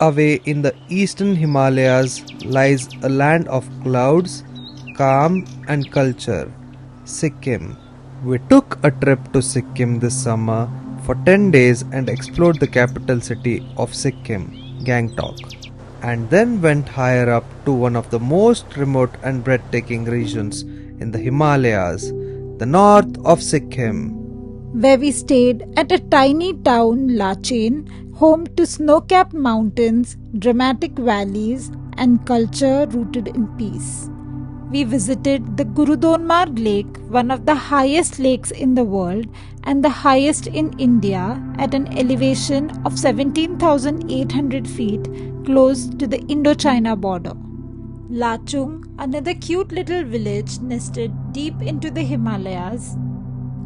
away in the eastern Himalayas lies a land of clouds, calm and culture, Sikkim. We took a trip to Sikkim this summer for 10 days and explored the capital city of Sikkim, Gangtok, and then went higher up to one of the most remote and breathtaking regions in the Himalayas, the north of Sikkim, where we stayed at a tiny town, Lachen, home to snow-capped mountains, dramatic valleys, and culture rooted in peace. We visited the Gurudonmarg Lake, one of the highest lakes in the world and the highest in India, at an elevation of 17,800 feet close to the Indo-China border. Lachung, another cute little village nested deep into the Himalayas,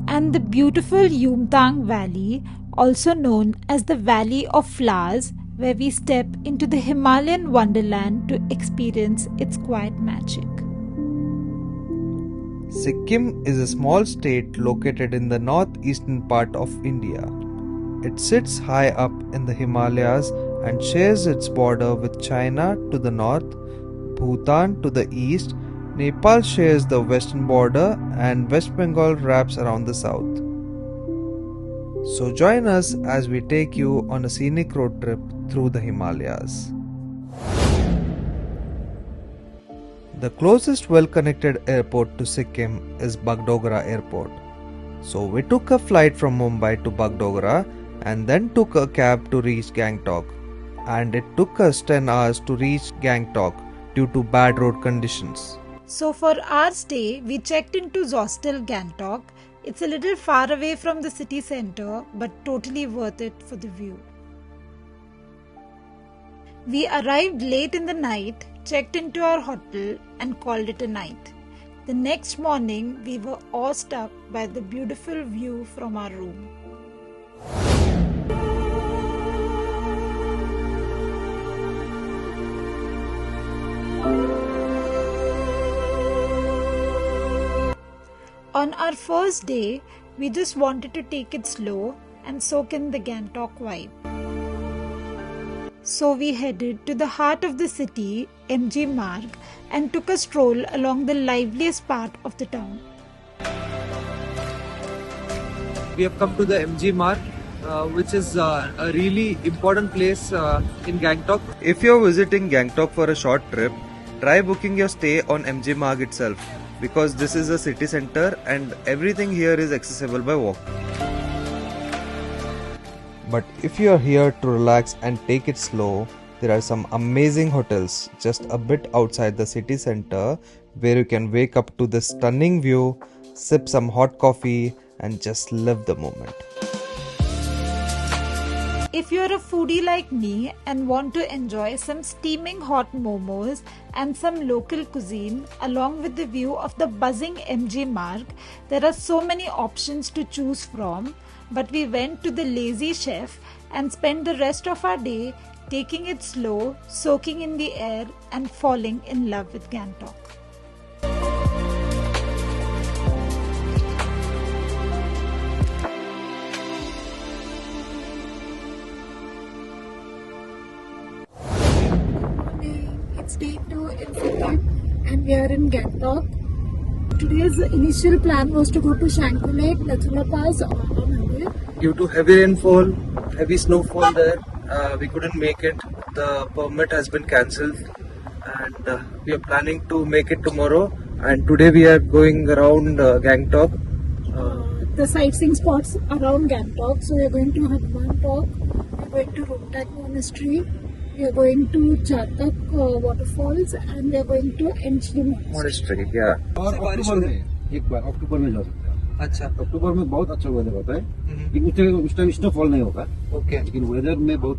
and the beautiful Yumtang Valley, also known as the Valley of Flowers, where we step into the Himalayan wonderland to experience its quiet magic. Sikkim is a small state located in the northeastern part of India. It sits high up in the Himalayas and shares its border with China to the north, Bhutan to the east, Nepal shares the western border, and West Bengal wraps around the south. So join us as we take you on a scenic road trip through the Himalayas. The closest well-connected airport to Sikkim is Bagdogra Airport. So we took a flight from Mumbai to Bagdogra and then took a cab to reach Gangtok. And it took us 10 hours to reach Gangtok due to bad road conditions. So for our stay, we checked into Hostel Gangtok. It's a little far away from the city center, but totally worth it for the view. We arrived late in the night, checked into our hotel and called it a night. The next morning, we were awestruck by the beautiful view from our room. On our first day, we just wanted to take it slow and soak in the Gangtok vibe. So we headed to the heart of the city, MG Marg, and took a stroll along the liveliest part of the town. We have come to the MG Marg, which is a really important place in Gangtok. If you are visiting Gangtok for a short trip, try booking your stay on MG Marg itself, because this is a city center and everything here is accessible by walk. But if you are here to relax and take it slow, there are some amazing hotels just a bit outside the city center where you can wake up to this stunning view, sip some hot coffee and just live the moment. If you're a foodie like me and want to enjoy some steaming hot momos and some local cuisine along with the view of the buzzing MG Marg, there are so many options to choose from, but we went to the Lazy Chef and spent the rest of our day taking it slow, soaking in the air and falling in love with Gangtok. It's day 2 in Sikkim and we are in Gangtok. Today's initial plan was to go to Shanku Lake, Nathula Pass or Unveil. Due to heavy rainfall, heavy snowfall there, we couldn't make it. The permit has been cancelled and we are planning to make it tomorrow. And today we are going around Gangtok. The sightseeing spots around Gangtok. So we are going to Hanuman Temple, we are going to Inchi Monastery, we are going to Gangtok waterfalls and we are going to Inchi Monastery. Yeah. और अक्टूबर में एक बार अक्टूबर में जा सकते हैं। अच्छा, अक्टूबर में बहुत अच्छा वेदर होता है, लेकिन उस टाइम स्नोफॉल नहीं होगा। ओके। लेकिन वेदर में बहुत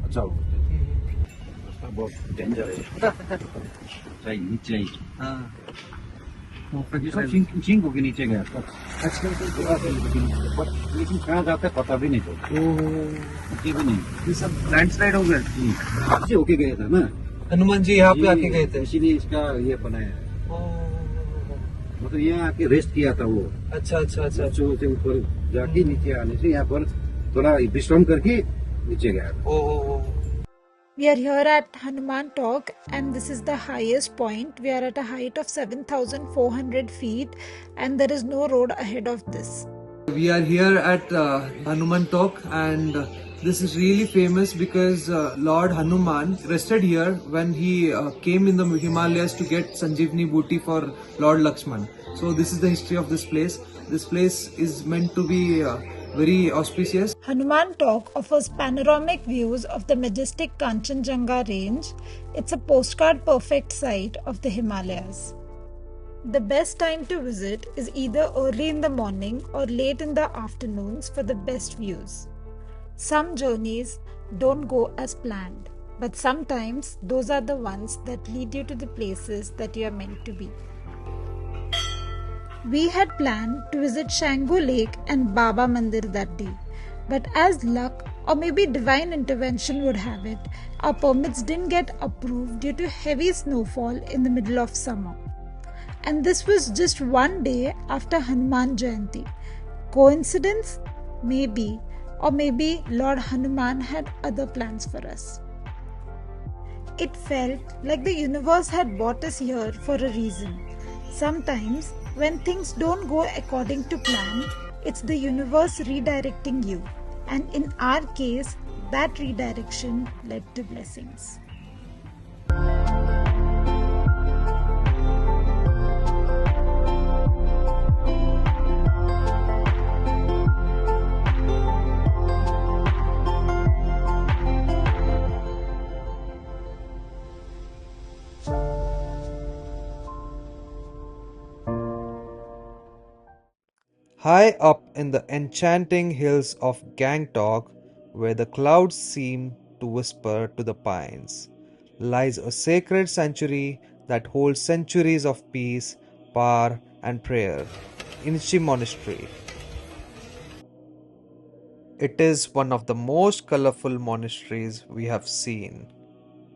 अच्छा होता है। रास्ता बहुत डेंजर है। चाहिए नीचे ही। हाँ। ये सब चिंग के नीचे गया था। अच्छा। लेकिन कहाँ जाता है पता भी नहीं चलता। ये भी नहीं। ये सब लैंडस्लाइड हो गए। नीचे होके गए थे ना। हनुमान जी यहाँ पे आके गए थे। इसीलिए इसका ये बनाया है। मतलब यहाँ आके रेस्ट किया था वो। अच्छा अच्छा अच्छा। से ऊपर जाके नीचे आने से यहाँ पर थोड़ा विश्राम करके नीचे गया था। We are here at Hanuman Talk, and this is the highest point. We are at a height of 7,400 feet, and there is no road ahead of this. We are here at Hanuman Talk, and this is really famous because Lord Hanuman rested here when he came in the Himalayas to get Sanjeevani booty for Lord Lakshman. So this is the history of this place. This place is meant to be very auspicious. Hanuman Talk offers panoramic views of the majestic Kanchenjunga range. It's a postcard perfect sight of the Himalayas. The best time to visit is either early in the morning or late in the afternoons for the best views. Some journeys don't go as planned, but sometimes those are the ones that lead you to the places that you are meant to be. We had planned to visit Shangu Lake and Baba Mandir that day, but as luck or maybe divine intervention would have it, our permits didn't get approved due to heavy snowfall in the middle of summer. And this was just one day after Hanuman Jayanti. Coincidence? Maybe. Or maybe Lord Hanuman had other plans for us. It felt like the universe had brought us here for a reason. Sometimes, when things don't go according to plan, it's the universe redirecting you. And in our case, that redirection led to blessings. High up in the enchanting hills of Gangtok, where the clouds seem to whisper to the pines, lies a sacred sanctuary that holds centuries of peace, power, and prayer. Inchi Monastery. It is one of the most colorful monasteries we have seen.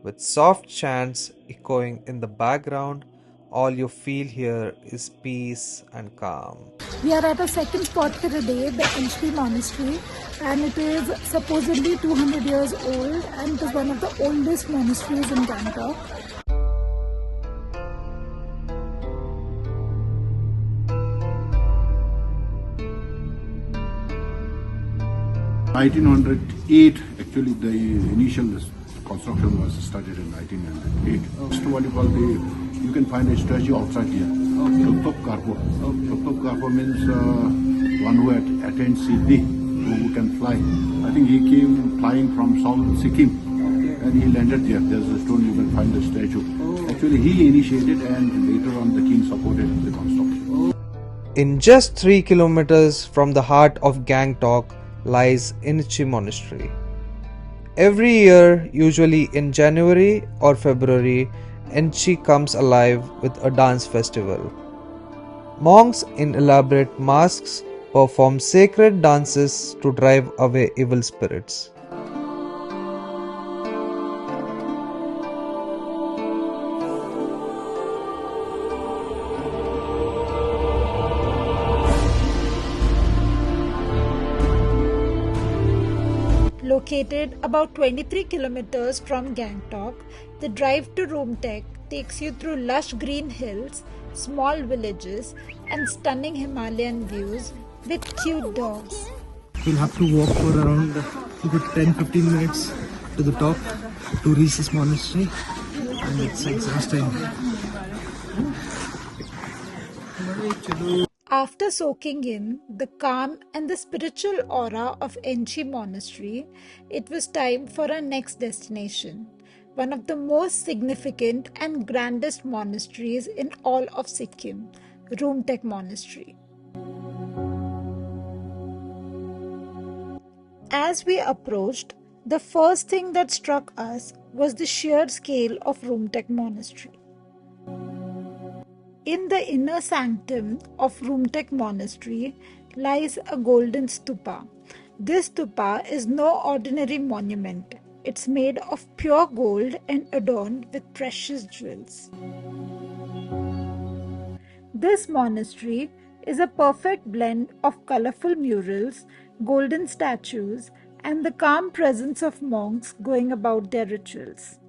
With soft chants echoing in the background, all you feel here is peace and calm. We are at a second spot for the day, the Inchi Monastery, and it is supposedly 200 years old, and it is one of the oldest monasteries in Gangtok. 1908, actually the initial construction was started in 1908. First what you call you can find a statue outside here. Gangtok Karpo. Gangtok Karpo means one who attained Siddhi, who can fly. I think he came flying from South Sikkim and he landed there. There's a stone, you can find the statue. Actually he initiated and later on the king supported the construction. In just 3 kilometers from the heart of Gangtok lies Inchi Monastery. Every year, usually in January or February, Inchi comes alive with a dance festival. Monks in elaborate masks perform sacred dances to drive away evil spirits. Located about 23 kilometers from Gangtok, the drive to Rumtek takes you through lush green hills, small villages, and stunning Himalayan views with cute dogs. We'll have to walk for around a good 10-15 minutes to the top to reach this monastery, and it's exhausting. After soaking in the calm and the spiritual aura of Inchi Monastery, it was time for our next destination, one of the most significant and grandest monasteries in all of Sikkim, Rumtek Monastery. As we approached, the first thing that struck us was the sheer scale of Rumtek Monastery. In the inner sanctum of Rumtek Monastery lies a golden stupa. This stupa is no ordinary monument. It's made of pure gold and adorned with precious jewels. This monastery is a perfect blend of colorful murals, golden statues, and the calm presence of monks going about their rituals.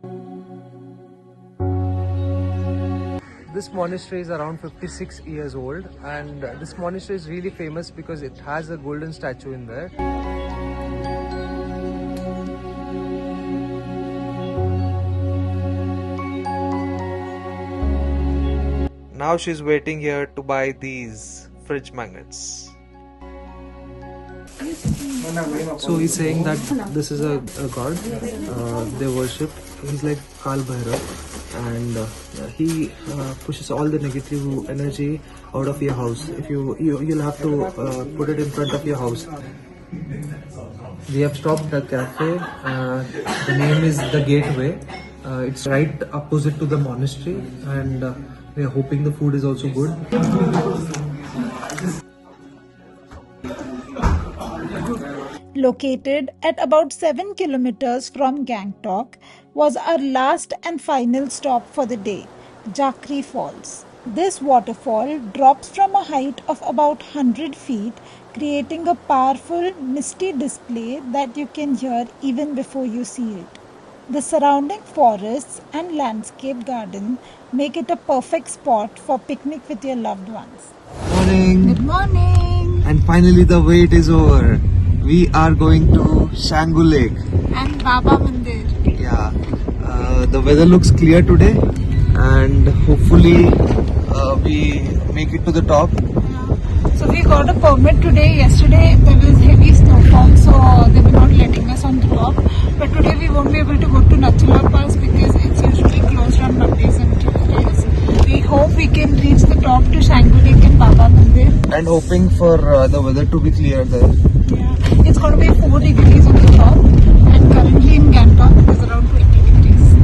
This monastery is around 56 years old, and this monastery is really famous because it has a golden statue in there. Now she's waiting here to buy these fridge magnets. So he's saying that this is a god they worship. He's like Kal Bhairav, and he pushes all the negative energy out of your house. If you'll have to put it in front of your house. We have stopped the cafe. The name is The Gateway. It's right opposite to the monastery, and we are hoping the food is also good. Located at about 7 kilometers from Gangtok was our last and final stop for the day, Jakri Falls. This waterfall drops from a height of about 100 feet, creating a powerful, misty display that you can hear even before you see it. The surrounding forests and landscape garden make it a perfect spot for picnic with your loved ones. Morning! Good morning! And finally the wait is over. We are going to Shangu Lake. And Baba Mandir. Yeah, the weather looks clear today, and hopefully we make it to the top. So we got a permit today. Yesterday there was heavy snowfall, so they were not letting us on the top. But today we won't be able to go to Nachula Pass because it's usually closed on Mondays and Tuesdays. We hope we can reach the top to Shangu Lake and Baba Mandir. And hoping for the weather to be clear there. Yeah, it's going to be 4 degrees on the top, and currently in Gangtok it is around 20 degrees.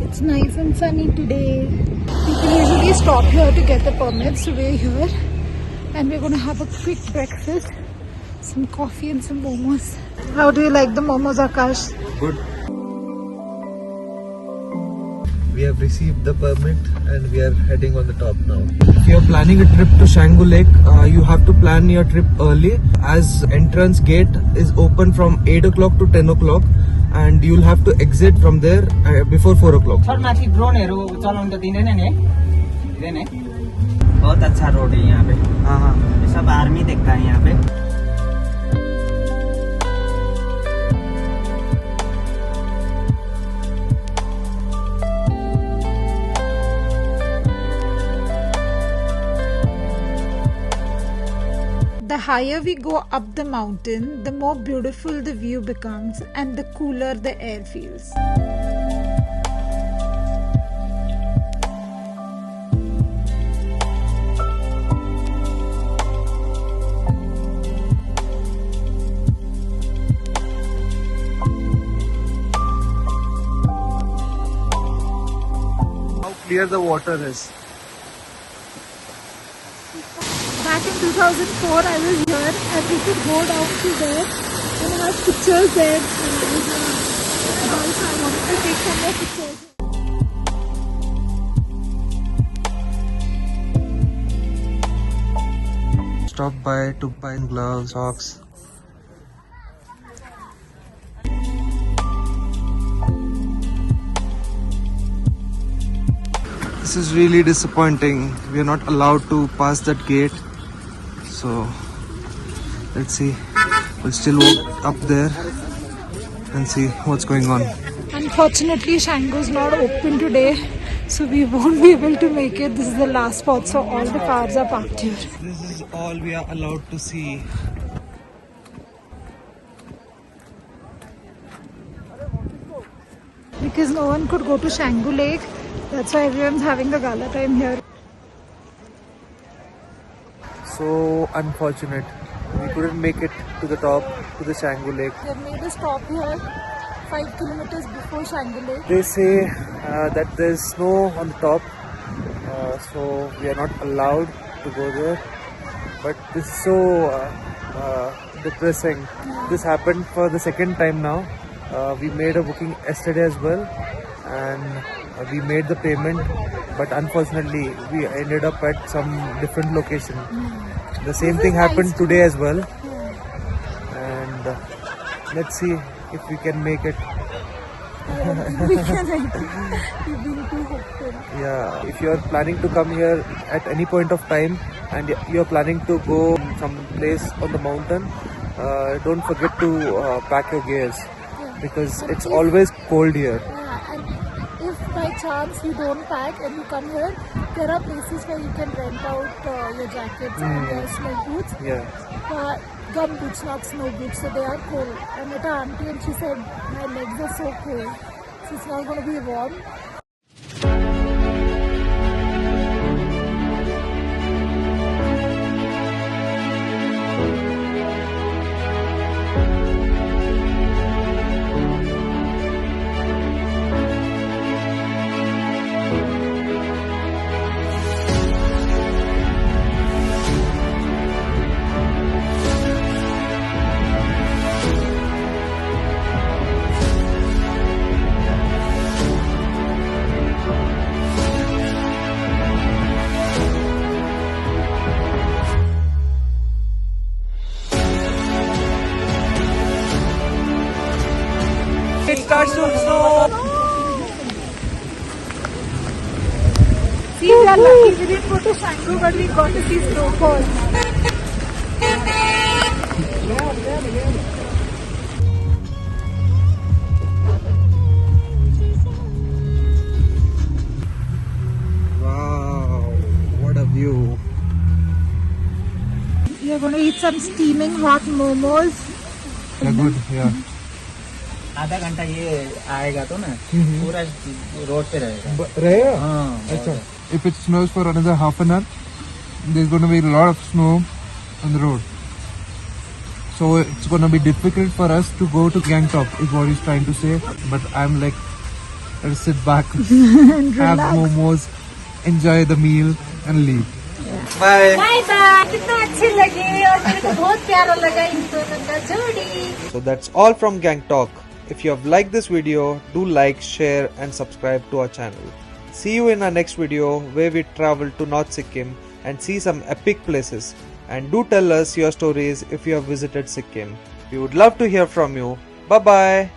It's nice and sunny today. People usually stop here to get the permits, so we're here and we're going to have a quick breakfast, some coffee and some momos. How do you like the momos, Akash? Good. We have received the permit and we are heading on the top now. If you are planning a trip to Shangu Lake, you have to plan your trip early, as entrance gate is open from 8 o'clock to 10 o'clock, and you'll have to exit from there before 4 o'clock. बहुत अच्छा road है यहाँ पे। ये सब army देखता है यहाँ पे। The higher we go up the mountain, the more beautiful the view becomes and the cooler the air feels. How clear the water is. Back in 2004, I was here and we could go down to there and have pictures there. I wanted to take some more pictures. Stopped by, took by gloves, socks. This is really disappointing. We are not allowed to pass that gate. So let's see. We'll still walk up there and see what's going on. Unfortunately, Shangu is not open today, so we won't be able to make it. This is the last spot, so all the cars are parked here. This is all we are allowed to see. Because no one could go to Shangu Lake, that's why everyone's having a gala time here. So unfortunate. We couldn't make it to the top, to the Shangu Lake. They made a stop here 5 kilometers before Shangu Lake. They say that there's snow on the top, so we are not allowed to go there. But this is so depressing. This happened for the second time now. We made a booking yesterday as well, and we made the payment, but unfortunately we ended up at some different location. The same thing happened today as well, and let's see if we can make it. Yeah, if you are planning to come here at any point of time and you are planning to go some place on the mountain, don't forget to pack your gears, because it's always cold here. And if by chance you don't pack and you come here, there are places where you can rent out your jackets and your snow boots. Yeah. Gum boots, not snow boots, so they are cold. I met an auntie and she said, my legs are so cold, so it's not going to be warm. It starts to snow. See, we are lucky we didn't go to Shangu, but we got to see snowfall. Wow, what a view. We are going to eat some steaming hot momos. Yeah, good, yeah. आधा घंटा ये आएगा तो ना पूरा road पे रहेगा रहेगा? हाँ अच्छा. If it snows for another half an hour, there's going to be a lot of snow on the road. So it's going to be difficult for us to go to Gangtok, is what he's trying to say. But I'm like, let's sit back, have momos, enjoy the meal and leave. Bye. Bye bye. कितना अच्छे लगे और मुझे तो बहुत प्यारा लगा इन दोनों का जोड़ी. So that's all from Gangtok. If you have liked this video, do like, share and subscribe to our channel. See you in our next video where we travel to North Sikkim and see some epic places. And do tell us your stories if you have visited Sikkim. We would love to hear from you. Bye bye.